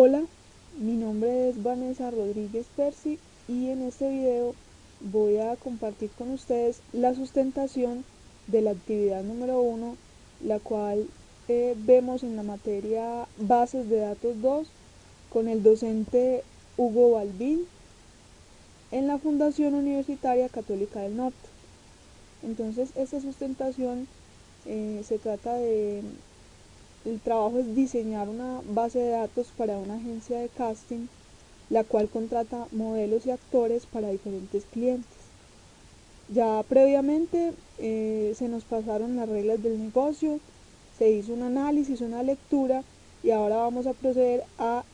Hola, mi nombre es Vanessa Rodríguez Percy y en este video voy a compartir con ustedes la sustentación de la actividad número 1, la cual vemos en la materia Bases de Datos 2 con el docente Hugo Balbín en la Fundación Universitaria Católica del Norte. Entonces esta sustentación se trata de el trabajo es diseñar una base de datos para una agencia de casting, la cual contrata modelos y actores para diferentes clientes. Ya previamente se nos pasaron las reglas del negocio, se hizo un análisis, una lectura y ahora vamos a proceder a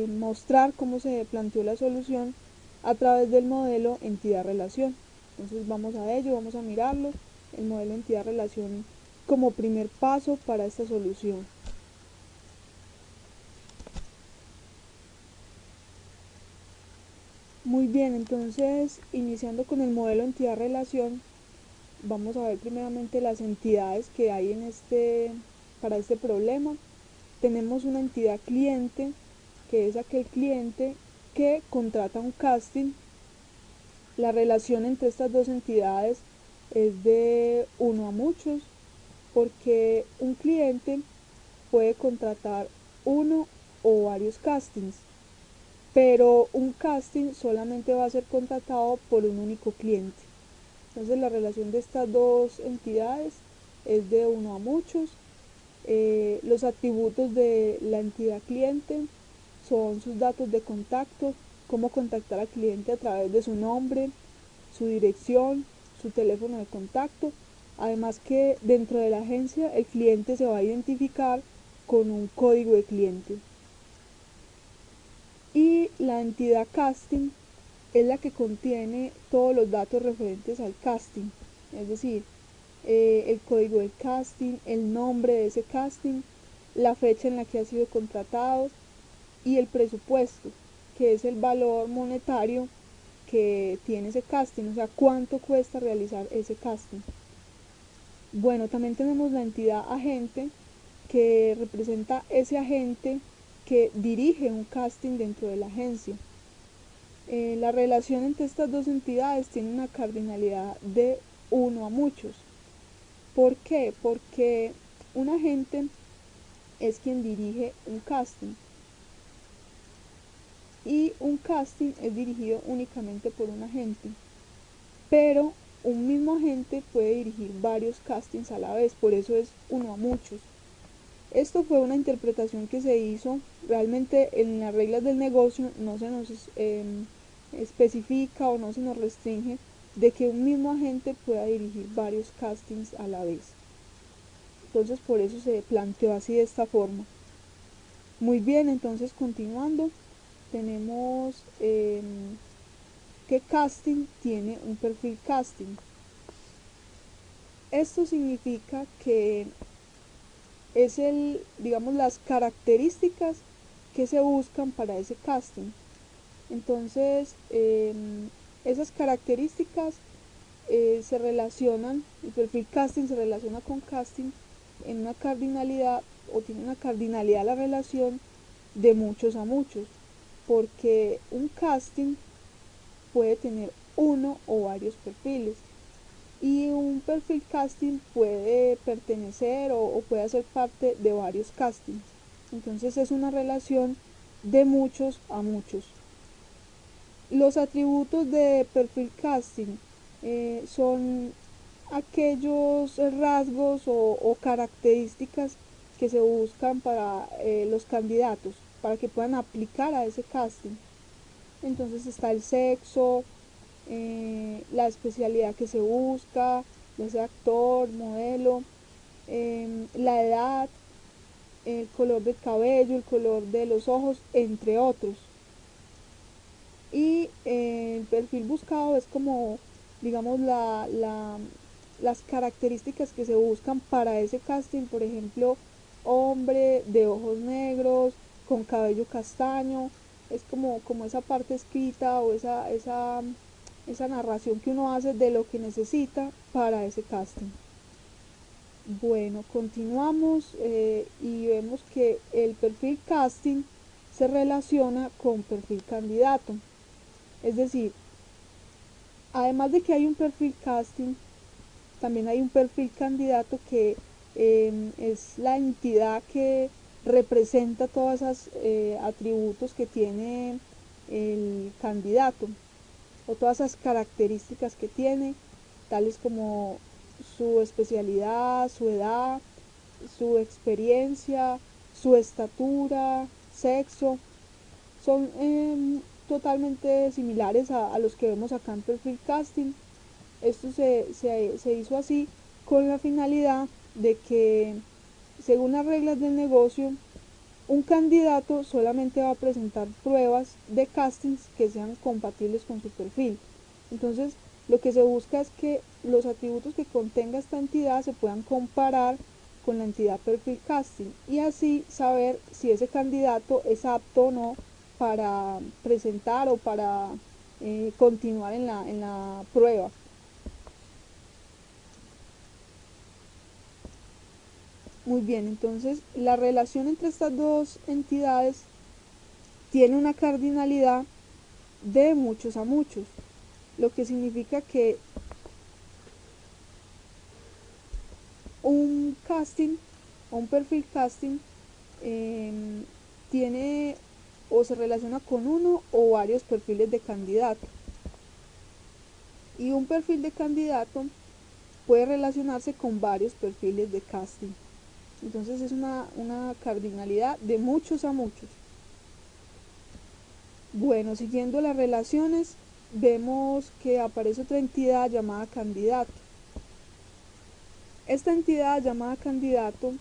mostrar cómo se planteó la solución a través del modelo entidad-relación. Entonces vamos a ello, vamos a mirarlo, el modelo entidad-relación como primer paso para esta solución. Muy bien, entonces iniciando con el modelo entidad-relación, vamos a ver primeramente las entidades que hay para este problema. Tenemos una entidad cliente, que es aquel cliente que contrata un casting. La relación entre estas dos entidades es de uno a muchos, porque un cliente puede contratar uno o varios castings, pero un casting solamente va a ser contratado por un único cliente. Entonces la relación de estas dos entidades es de uno a muchos. Los atributos de la entidad cliente son sus datos de contacto, cómo contactar al cliente a través de su nombre, su dirección, su teléfono de contacto. Además que dentro de la agencia el cliente se va a identificar con un código de cliente. Y la entidad casting es la que contiene todos los datos referentes al casting, es decir, el código del casting, el nombre de ese casting, la fecha en la que ha sido contratado y el presupuesto, que es el valor monetario que tiene ese casting, o sea, cuánto cuesta realizar ese casting. Bueno, también tenemos la entidad agente, que representa ese agente que dirige un casting dentro de la agencia. La relación entre estas dos entidades tiene una cardinalidad de uno a muchos. ¿Por qué? Porque un agente es quien dirige un casting y un casting es dirigido únicamente por un agente, pero un mismo agente puede dirigir varios castings a la vez, por eso es uno a muchos. Esto fue una interpretación que se hizo, realmente en las reglas del negocio no se nos especifica o no se nos restringe de que un mismo agente pueda dirigir varios castings a la vez. Entonces por eso se planteó así de esta forma. Muy bien, entonces continuando, tenemos que casting tiene un perfil casting. Esto significa que es digamos, las características que se buscan para ese casting. Entonces, esas características se relacionan, el perfil casting se relaciona con casting en una cardinalidad o tiene una cardinalidad la relación de muchos a muchos, porque un casting puede tener uno o varios perfiles y un perfil casting puede pertenecer o puede ser parte de varios castings. Entonces es una relación de muchos a muchos. Los atributos de perfil casting son aquellos rasgos o características que se buscan para los candidatos, para que puedan aplicar a ese casting. Entonces está el sexo, la especialidad que se busca, ya sea actor, modelo, la edad, el color del cabello, el color de los ojos, entre otros. Y el perfil buscado es como, digamos, las características que se buscan para ese casting, por ejemplo, hombre de ojos negros, con cabello castaño, es como esa parte escrita o esa narración que uno hace de lo que necesita para ese casting. Bueno, continuamos y vemos que el perfil casting se relaciona con perfil candidato. Es decir, además de que hay un perfil casting, también hay un perfil candidato que es la entidad que representa todos esos atributos que tiene el candidato o todas esas características que tiene, tales como su especialidad, su edad, su experiencia, su estatura, sexo, son totalmente similares a los que vemos acá en perfil casting. Esto se hizo así con la finalidad de que, según las reglas del negocio, un candidato solamente va a presentar pruebas de castings que sean compatibles con su perfil. Entonces, lo que se busca es que los atributos que contenga esta entidad se puedan comparar con la entidad perfil casting y así saber si ese candidato es apto o no para presentar o para continuar en la prueba. Muy bien, entonces la relación entre estas dos entidades tiene una cardinalidad de muchos a muchos, lo que significa que un casting o un perfil casting tiene o se relaciona con uno o varios perfiles de candidato, y un perfil de candidato puede relacionarse con varios perfiles de casting. Entonces es una cardinalidad de muchos a muchos. Bueno, siguiendo las relaciones, vemos que aparece otra entidad llamada candidato. Esta entidad llamada candidato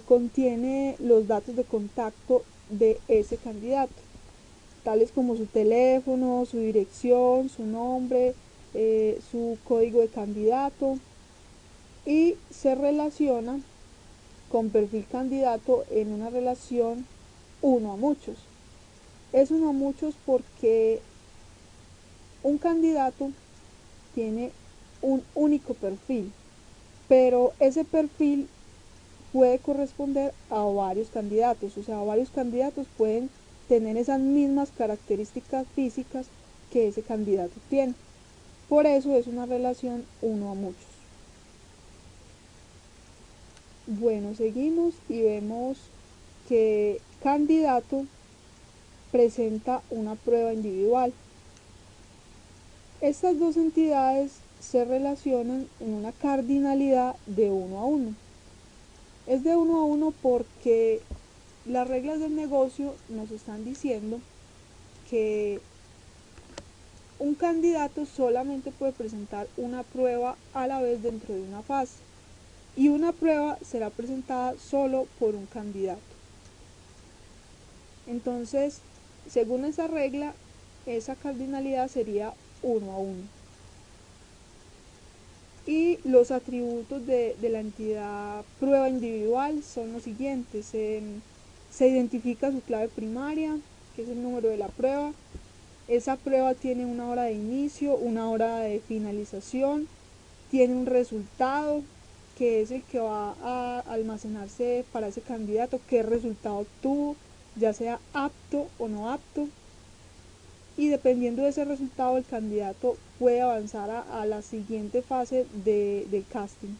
contiene los datos de contacto de ese candidato, tales como su teléfono, su dirección, su nombre, su código de candidato, y se relaciona con perfil candidato en una relación uno a muchos. Es uno a muchos porque un candidato tiene un único perfil, pero ese perfil puede corresponder a varios candidatos, o sea, varios candidatos pueden tener esas mismas características físicas que ese candidato tiene. Por eso es una relación uno a muchos. Bueno, seguimos y vemos que candidato presenta una prueba individual. Estas dos entidades se relacionan en una cardinalidad de uno a uno. Es de uno a uno porque las reglas del negocio nos están diciendo que un candidato solamente puede presentar una prueba a la vez dentro de una fase, y una prueba será presentada solo por un candidato. Entonces, según esa regla, esa cardinalidad sería uno a uno. Y los atributos de la entidad prueba individual son los siguientes. Se identifica su clave primaria, que es el número de la prueba. Esa prueba tiene una hora de inicio, una hora de finalización, tiene un resultado que es el que va a almacenarse para ese candidato, qué resultado obtuvo, ya sea apto o no apto, y dependiendo de ese resultado el candidato puede avanzar a la siguiente fase del casting.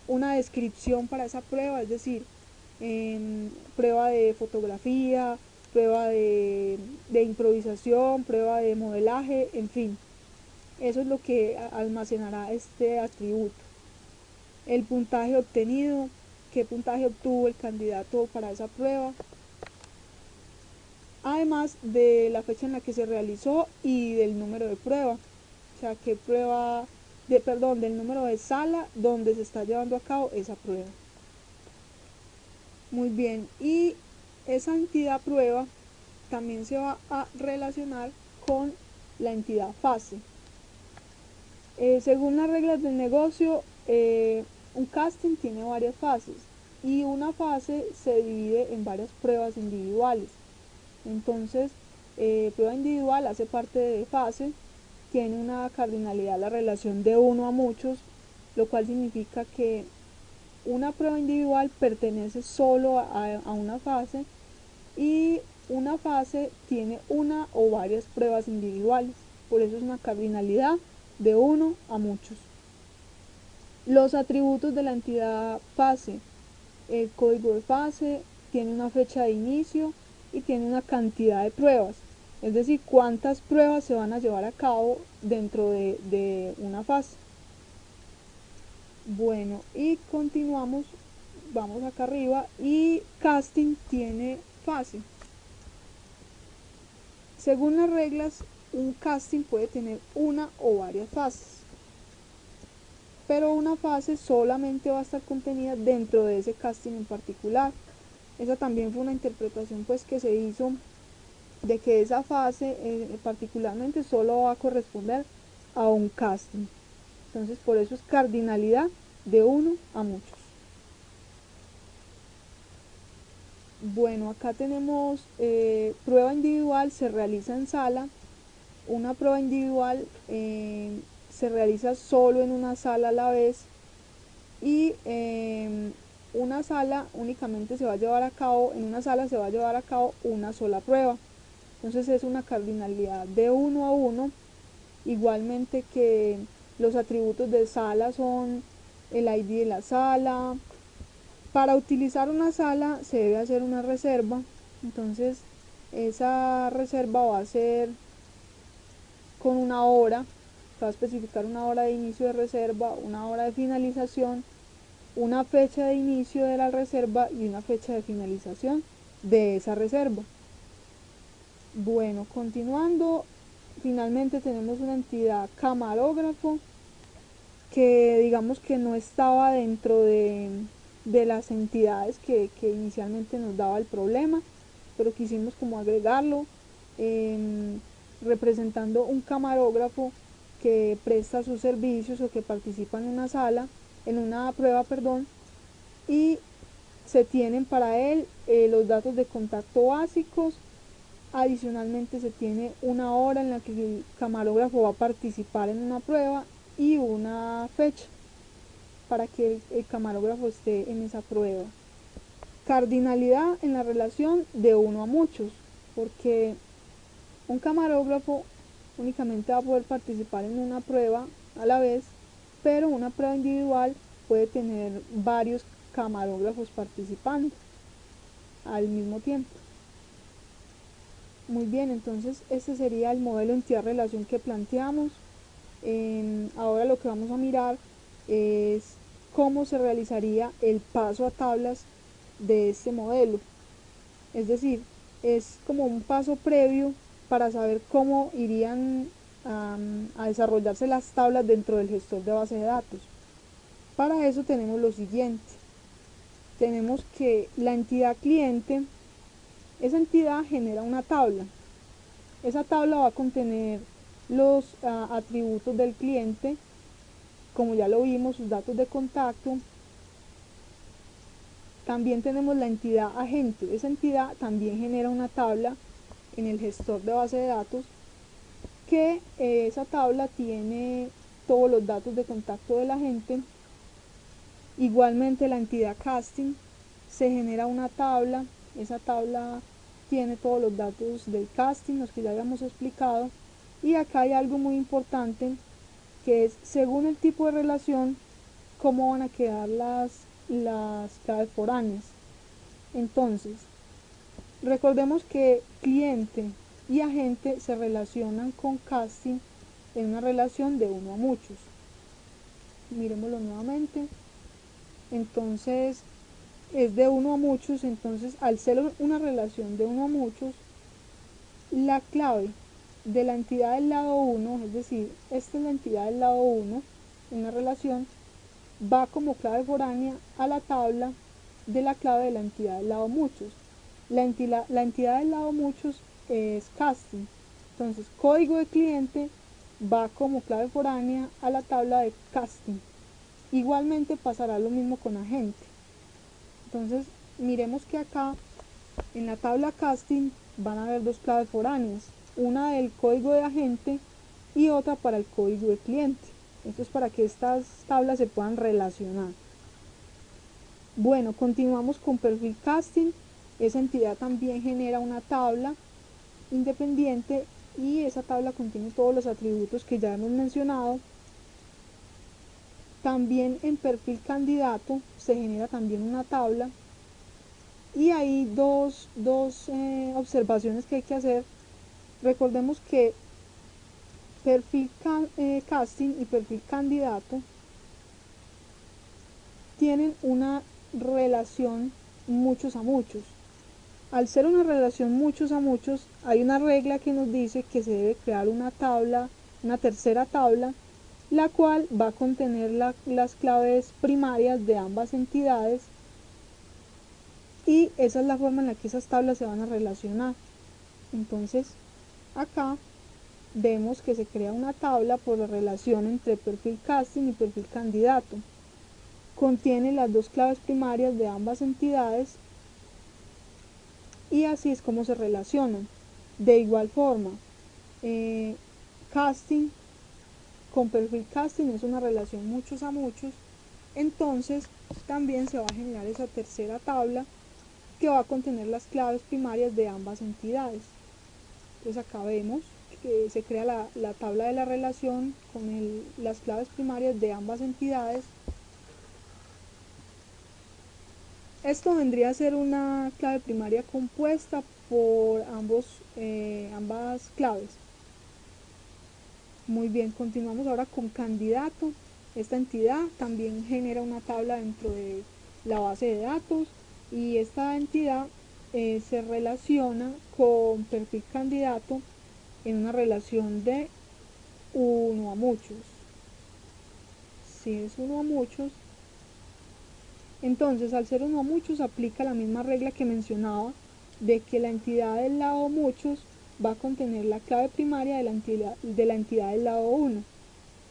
Una descripción para esa prueba, es decir, prueba de fotografía, prueba de improvisación, prueba de modelaje, en fin. Eso es lo que almacenará este atributo. El puntaje obtenido, qué puntaje obtuvo el candidato para esa prueba, además de la fecha en la que se realizó y del número de prueba, o sea, qué prueba, del número de sala donde se está llevando a cabo esa prueba. Muy bien, y esa entidad prueba también se va a relacionar con la entidad fase. Según las reglas del negocio, un casting tiene varias fases y una fase se divide en varias pruebas individuales. Entonces, prueba individual hace parte de fase, tiene una cardinalidad la relación de uno a muchos, lo cual significa que una prueba individual pertenece solo a una fase, y una fase tiene una o varias pruebas individuales, por eso es una cardinalidad de uno a muchos. Los atributos de la entidad fase: el código de fase tiene una fecha de inicio y tiene una cantidad de pruebas, es decir, cuántas pruebas se van a llevar a cabo dentro de una fase. Bueno, y continuamos, vamos acá arriba, y casting tiene fase. Según las reglas, un casting puede tener una o varias fases, pero una fase solamente va a estar contenida dentro de ese casting en particular. Esa también fue una interpretación pues que se hizo, de que esa fase particularmente solo va a corresponder a un casting. Entonces por eso es cardinalidad de uno a muchos. Bueno, acá tenemos prueba individual, se realiza en sala. Una prueba individual se realiza solo en una sala a la vez, y una sala únicamente se va a llevar a cabo, en una sala se va a llevar a cabo una sola prueba. Entonces es una cardinalidad de uno a uno. Igualmente que los atributos de sala son el ID de la sala. Para utilizar una sala se debe hacer una reserva, entonces esa reserva va a ser con una hora, se va a especificar una hora de inicio de reserva, una hora de finalización, una fecha de inicio de la reserva y una fecha de finalización de esa reserva. Bueno, continuando, finalmente tenemos una entidad camarógrafo, que digamos que no estaba dentro de las entidades que inicialmente nos daba el problema, pero quisimos como agregarlo, representando un camarógrafo que presta sus servicios o que participa en una sala, en una prueba, perdón, y se tienen para él los datos de contacto básicos. Adicionalmente se tiene una hora en la que el camarógrafo va a participar en una prueba y una fecha para que el camarógrafo esté en esa prueba. Cardinalidad en la relación de uno a muchos, porque un camarógrafo únicamente va a poder participar en una prueba a la vez, pero una prueba individual puede tener varios camarógrafos participando al mismo tiempo. Muy bien, entonces este sería el modelo entidad-relación que planteamos. Ahora lo que vamos a mirar es cómo se realizaría el paso a tablas de este modelo. Es decir, es como un paso previo para saber cómo irían a desarrollarse las tablas dentro del gestor de base de datos. Para eso tenemos lo siguiente. Tenemos que la entidad cliente, esa entidad genera una tabla. Esa tabla va a contener los atributos del cliente, como ya lo vimos, sus datos de contacto. También tenemos la entidad agente. Esa entidad también genera una tabla en el gestor de base de datos, que esa tabla tiene todos los datos de contacto del agente. Igualmente la entidad casting, se genera una tabla. Esa tabla tiene todos los datos del casting, los que ya habíamos explicado. Y acá hay algo muy importante, que es según el tipo de relación, cómo van a quedar las claves foráneas. Entonces, recordemos que cliente y agente se relacionan con casting en una relación de uno a muchos. Miremoslo nuevamente. Entonces, es de uno a muchos. Entonces, al ser una relación de uno a muchos, la clave de la entidad del lado 1, es decir, esta es la entidad del lado 1 en la relación, va como clave foránea a la tabla de la clave de la entidad del lado muchos. La entidad del lado muchos es casting. Entonces, código de cliente va como clave foránea a la tabla de casting. Igualmente pasará lo mismo con agente. Entonces, miremos que acá en la tabla casting van a haber dos claves foráneas, una del código de agente y otra para el código de cliente. Esto es para que estas tablas se puedan relacionar. Bueno, continuamos con perfil casting. esa entidad también genera una tabla independiente y esa tabla contiene todos los atributos que ya hemos mencionado. También en perfil candidato se genera también una tabla y hay dos observaciones que hay que hacer. Recordemos que perfil casting y perfil candidato tienen una relación muchos a muchos. Al ser una relación muchos a muchos, hay una regla que nos dice que se debe crear una tabla, una tercera tabla, la cual va a contener las claves primarias de ambas entidades, y esa es la forma en la que esas tablas se van a relacionar. Entonces, acá vemos que se crea una tabla por la relación entre perfil casting y perfil candidato. Contiene las dos claves primarias de ambas entidades y así es como se relacionan. De igual forma, casting con perfil casting es una relación muchos a muchos, entonces también se va a generar esa tercera tabla que va a contener las claves primarias de ambas entidades. Entonces acá vemos que se crea la tabla de la relación con las claves primarias de ambas entidades. Esto vendría a ser una clave primaria compuesta por ambas claves. Muy bien, continuamos ahora con candidato. Esta entidad también genera una tabla dentro de la base de datos y esta entidad se relaciona con perfil candidato en una relación de uno a muchos. Si es uno a muchos, entonces al ser uno a muchos aplica la misma regla que mencionaba de que la entidad del lado muchos va a contener la clave primaria de la entidad del lado 1.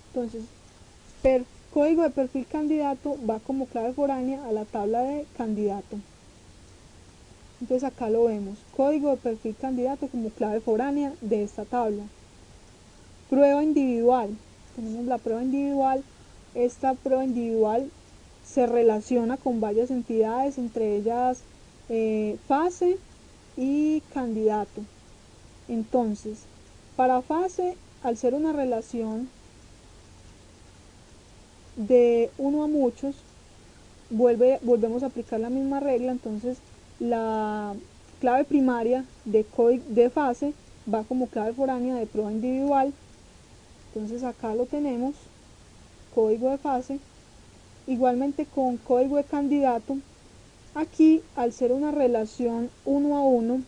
Entonces, código de perfil candidato va como clave foránea a la tabla de candidato. Entonces acá lo vemos, código de perfil candidato como clave foránea de esta tabla. Prueba individual, tenemos la prueba individual. Esta prueba individual se relaciona con varias entidades, entre ellas fase y candidato. Entonces, para fase, al ser una relación de uno a muchos, volvemos a aplicar la misma regla. Entonces la clave primaria de fase va como clave foránea de prueba individual. Entonces acá lo tenemos, código de fase. Igualmente con código de candidato, aquí al ser una relación uno a uno,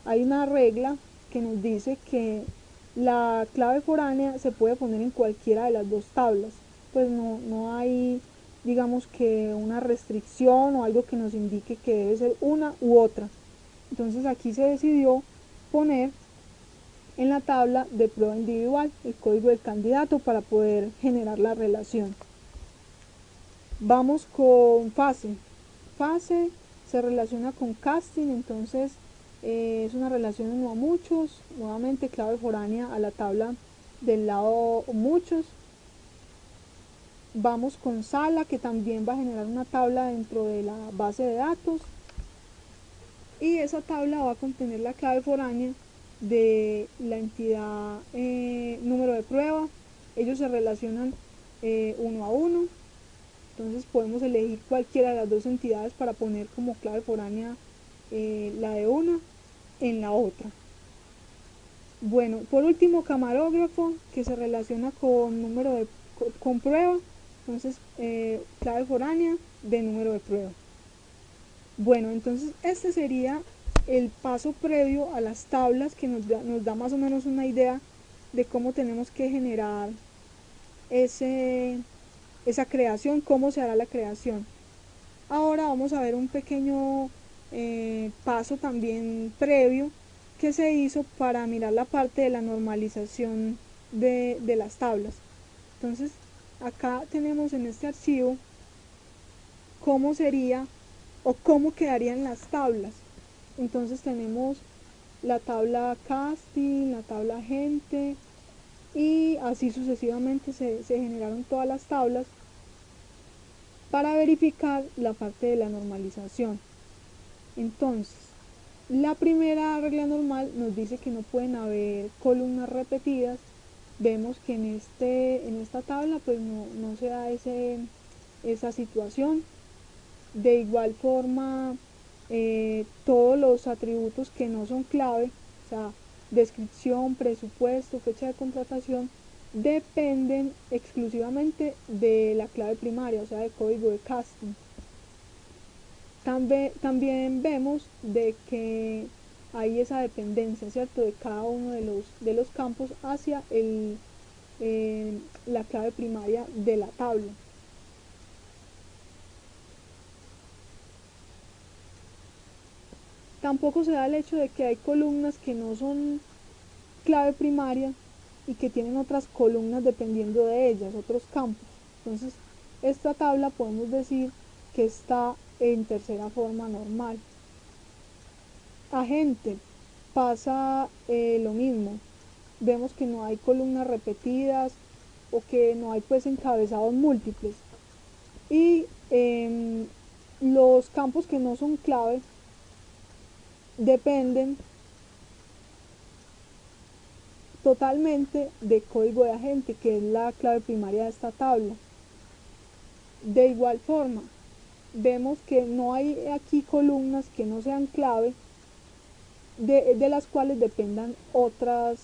hay una regla que nos dice que la clave foránea se puede poner en cualquiera de las dos tablas. Pues no hay, digamos, que una restricción o algo que nos indique que debe ser una u otra. Entonces aquí se decidió poner en la tabla de prueba individual el código del candidato para poder generar la relación. Vamos con fase. Fase se relaciona con casting, entonces es una relación uno a muchos, nuevamente clave foránea a la tabla del lado muchos. Vamos con sala, que también va a generar una tabla dentro de la base de datos, y esa tabla va a contener la clave foránea de la entidad número de prueba. Ellos se relacionan uno a uno, entonces podemos elegir cualquiera de las dos entidades para poner como clave foránea la de una en la otra. Bueno, por último, camarógrafo, que se relaciona con número con prueba. Entonces clave foránea de número de prueba. Bueno, entonces este sería el paso previo a las tablas, que nos da más o menos una idea de cómo tenemos que generar esa creación, cómo se hará la creación. Ahora vamos a ver un pequeño paso también previo que se hizo para mirar la parte de la normalización de las tablas. Entonces acá tenemos en este archivo cómo sería o cómo quedarían las tablas. Entonces tenemos la tabla casting, la tabla gente, y así sucesivamente se generaron todas las tablas para verificar la parte de la normalización. Entonces, la primera regla normal nos dice que no pueden haber columnas repetidas. Vemos que en esta tabla pues no se da esa situación. De igual forma, todos los atributos que no son clave, o sea, descripción, presupuesto, fecha de contratación, dependen exclusivamente de la clave primaria, o sea, del código de casting. También vemos de que hay esa dependencia, ¿cierto?, de cada uno de los campos hacia la clave primaria de la tabla. Tampoco se da el hecho de que hay columnas que no son clave primaria y que tienen otras columnas dependiendo de ellas, otros campos. Entonces, esta tabla podemos decir que está en tercera forma normal. Agente, pasa lo mismo. Vemos que no hay columnas repetidas o que no hay pues encabezados múltiples. Y los campos que no son clave dependen totalmente de código de agente, que es la clave primaria de esta tabla. De igual forma, vemos que no hay aquí columnas que no sean clave, de las cuales dependan otras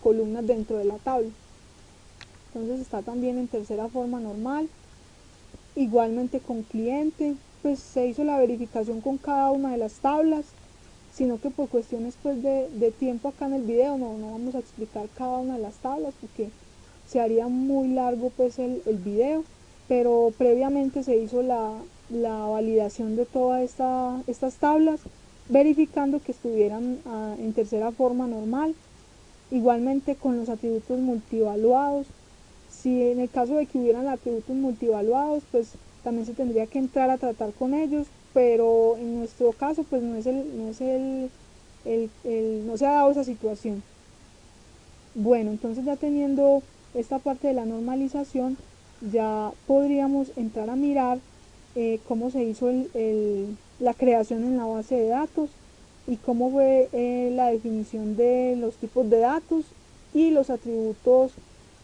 columnas dentro de la tabla. Entonces está también en tercera forma normal. Igualmente con cliente, pues se hizo la verificación con cada una de las tablas, sino que por cuestiones pues de tiempo acá en el video no vamos a explicar cada una de las tablas porque se haría muy largo pues el video, pero previamente se hizo la validación de todas estas tablas, verificando que estuvieran en tercera forma normal. Igualmente con los atributos multievaluados, si en el caso de que hubieran atributos multievaluados, pues también se tendría que entrar a tratar con ellos, pero en nuestro caso pues no se ha dado esa situación. Bueno, entonces ya teniendo esta parte de la normalización, ya podríamos entrar a mirar cómo se hizo la creación en la base de datos y cómo fue la definición de los tipos de datos y los atributos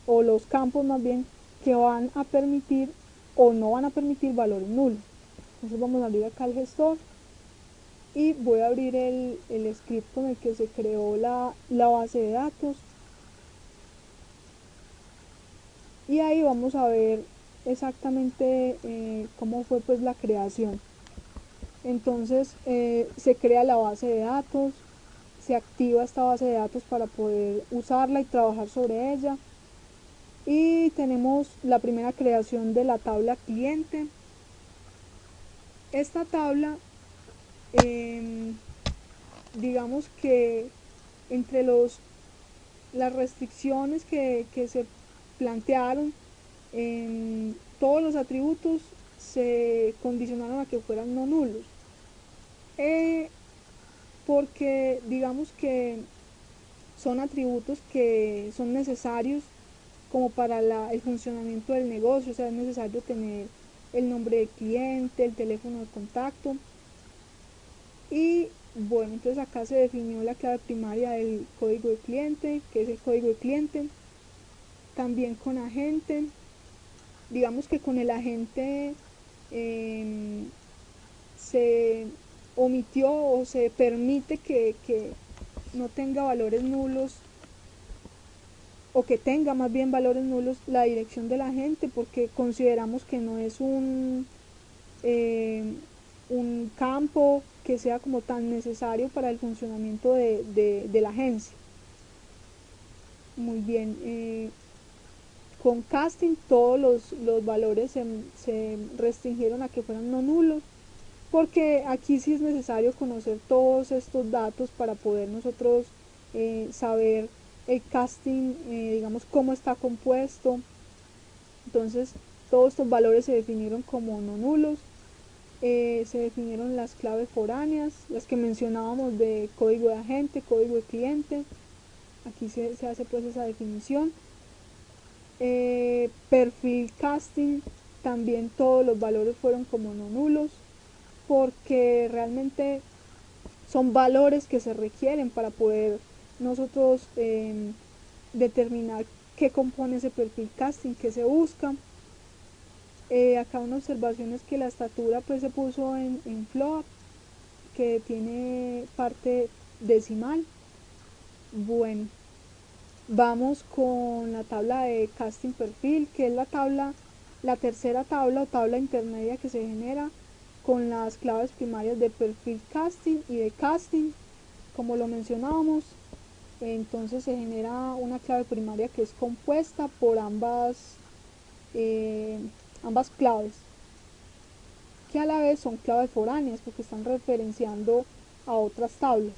o los campos más bien que van a permitir o no van a permitir valores nulos. Entonces vamos a abrir acá el gestor y voy a abrir el script con el que se creó la base de datos, y ahí vamos a ver exactamente cómo fue pues la creación. Entonces se crea la base de datos, se activa esta base de datos para poder usarla y trabajar sobre ella, y tenemos la primera creación de la tabla cliente. Esta tabla digamos que entre las restricciones que se plantearon, todos los atributos se condicionaron a que fueran no nulos, porque digamos que son atributos que son necesarios como para el funcionamiento del negocio. O sea, es necesario tener el nombre del cliente, el teléfono de contacto. Y bueno, entonces acá se definió la clave primaria del código de cliente, que es el código de cliente. También con agente, digamos que con el agente se omitió o se permite que no tenga valores nulos, o que tenga más bien valores nulos, la dirección del agente, porque consideramos que no es un campo que sea como tan necesario para el funcionamiento de la agencia. Muy bien, con casting todos los valores se restringieron a que fueran no nulos, porque aquí sí es necesario conocer todos estos datos para poder nosotros saber el casting, digamos, cómo está compuesto. Entonces todos estos valores se definieron como no nulos. Se definieron las claves foráneas, las que mencionábamos de código de agente, código de cliente. Aquí se hace pues esa definición. Perfil casting, también todos los valores fueron como no nulos. porque realmente son valores que se requieren para poder nosotros determinar qué compone ese perfil casting, qué se busca. Acá una observación es que la estatura pues se puso en float, que tiene parte decimal. Bueno, vamos con la tabla de casting perfil, que es la tercera tabla o tabla intermedia que se genera con las claves primarias de perfil casting y de casting, como lo mencionábamos. Entonces se genera una clave primaria que es compuesta por ambas claves, que a la vez son claves foráneas porque están referenciando a otras tablas.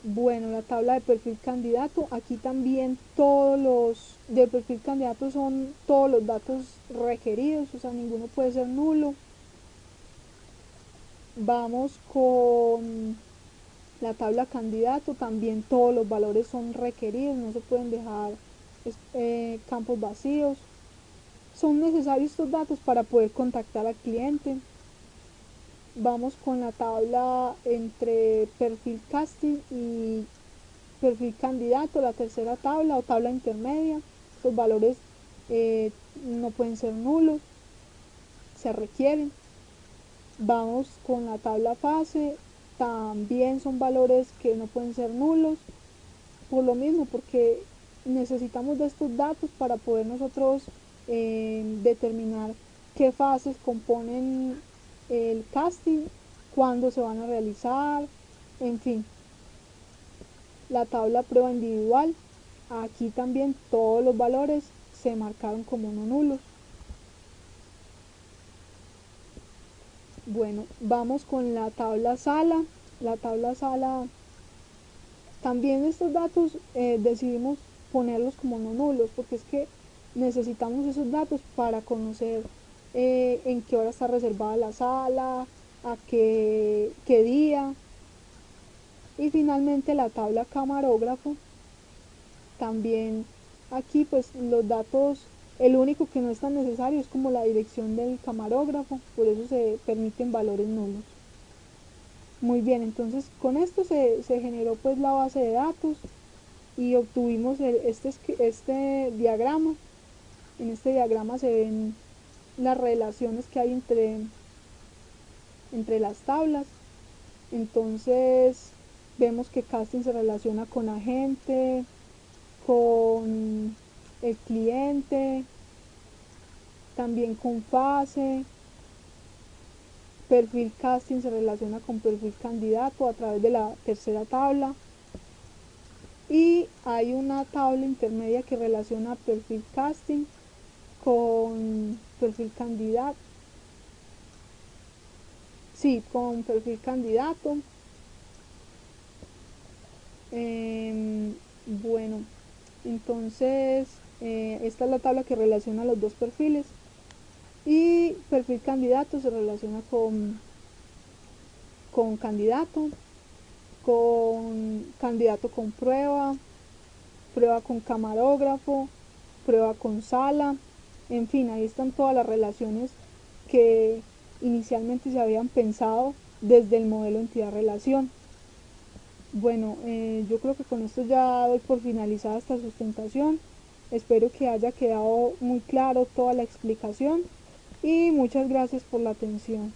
Bueno, la tabla de perfil candidato, aquí también todos los del perfil candidato son todos los datos requeridos, o sea, ninguno puede ser nulo. Vamos con la tabla candidato, también todos los valores son requeridos, no se pueden dejar campos vacíos. Son necesarios estos datos para poder contactar al cliente. Vamos con la tabla entre perfil casting y perfil candidato, la tercera tabla o tabla intermedia. Los valores no pueden ser nulos, se requieren. Vamos con la tabla fase, también son valores que no pueden ser nulos, por lo mismo, porque necesitamos de estos datos para poder nosotros determinar qué fases componen el casting, cuándo se van a realizar, en fin. La tabla prueba individual, aquí también todos los valores se marcaron como no nulos. Bueno, vamos con la tabla sala. La tabla sala, también estos datos decidimos ponerlos como no nulos, porque es que necesitamos esos datos para conocer en qué hora está reservada la sala, a qué día. Y finalmente la tabla camarógrafo, también aquí pues los datos, el único que no es tan necesario es como la dirección del camarógrafo, por eso se permiten valores nulos. Muy bien, entonces con esto se generó pues la base de datos y obtuvimos este diagrama. En este diagrama se ven las relaciones que hay entre las tablas. Entonces vemos que casting se relaciona con agente, con el cliente, también con fase. Perfil casting se relaciona con perfil candidato a través de la tercera tabla. Y hay una tabla intermedia que relaciona perfil casting con perfil candidato. Sí, con perfil candidato. Bueno, entonces esta es la tabla que relaciona los dos perfiles. Y perfil candidato se relaciona con candidato con prueba, prueba con camarógrafo, prueba con sala, en fin, ahí están todas las relaciones que inicialmente se habían pensado desde el modelo entidad-relación. Bueno, yo creo que con esto ya doy por finalizada esta sustentación. Espero que haya quedado muy claro toda la explicación y muchas gracias por la atención.